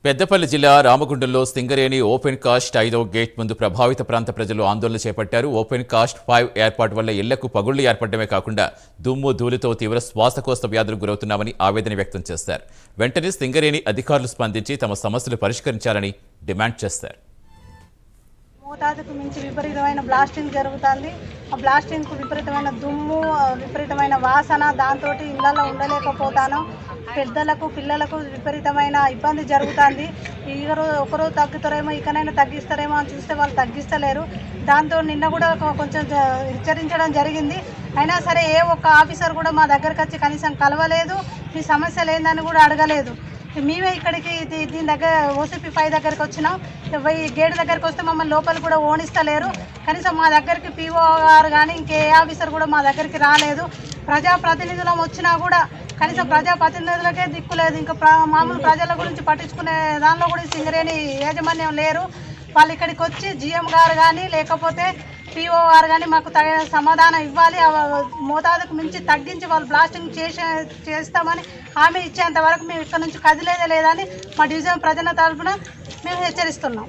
పెద్దపల్లి జిల్లా రామగుండంలో Singareni open cast 5వ gate ముందు ప్రభావిత ప్రాంత ప్రజలు ఆందోళన చేపట్టారు. ఓపెన్ కాస్ట్ 5 ఏర్పాటు వల్ల ఇళ్లకు పగుళ్లు ఏర్పడమే కాకుండా దుమ్ము ధూళితో తీవ్ర శ్వాసకోశ వ్యాధులకు గురవుతున్నామని ఆవేదన వ్యక్తం చేశారు. వెంటనే సింగరేణి అధికారులు స్పందించి తమ సమస్యలు పరిష్కరించాలని డిమాండ్ చేశారు. మోతాదుకు మించి విపరీతమైన బ్లాస్టింగ్ జరుగుతుంది. ఆ బ్లాస్టింగ్కు విపరీతమైన దుమ్ము, విపరీతమైన వాసన, దాంతో ఇళ్లలో ఉండలేకపోతాను. పెద్దలకు పిల్లలకు విపరీతమైన ఇబ్బంది జరుగుతుంది. ఒకరోజు తగ్గుతారేమో, ఇకనైనా తగ్గిస్తారేమో అని చూస్తే వాళ్ళు తగ్గిస్తలేరు. దాంతో నిన్న కూడా కొంచెం హెచ్చరించడం జరిగింది. అయినా సరే ఏ ఒక్క ఆఫీసర్ కూడా మా దగ్గరకు వచ్చి కనీసం కలవలేదు, మీ సమస్యలు ఏందని కూడా అడగలేదు. మేమే ఇక్కడికి దీని దగ్గర ఓసీపీ 5 దగ్గరికి వచ్చినాం. గేటు దగ్గరికి వస్తే మమ్మల్ని లోపల కూడా ఓనిస్తలేరు. కనీసం మా దగ్గరికి పీఓ గారు కానీ ఇంకే ఆఫీసర్ కూడా మా దగ్గరికి రాలేదు. ప్రజాప్రతినిధులం వచ్చినా కూడా కనీసం ప్రజాప్రతినిధులకే దిక్కు లేదు. ఇంకా మామూలు ప్రజల గురించి పట్టించుకునే దానిలో కూడా సింగరేణి యాజమాన్యం లేరు. వాళ్ళు ఇక్కడికి వచ్చి జీఎం గారు కానీ లేకపోతే పీఓ గారు కానీ మాకు తగిన సమాధానం ఇవ్వాలి. మోతాదుకు మించి తగ్గించి వాళ్ళు బ్లాస్టింగ్ చేస్తామని హామీ ఇచ్చేంత వరకు మేము ఇక్కడ నుంచి కదిలేదే లేదని మా డివిజన్ ప్రజల తరఫున మేము హెచ్చరిస్తున్నాం.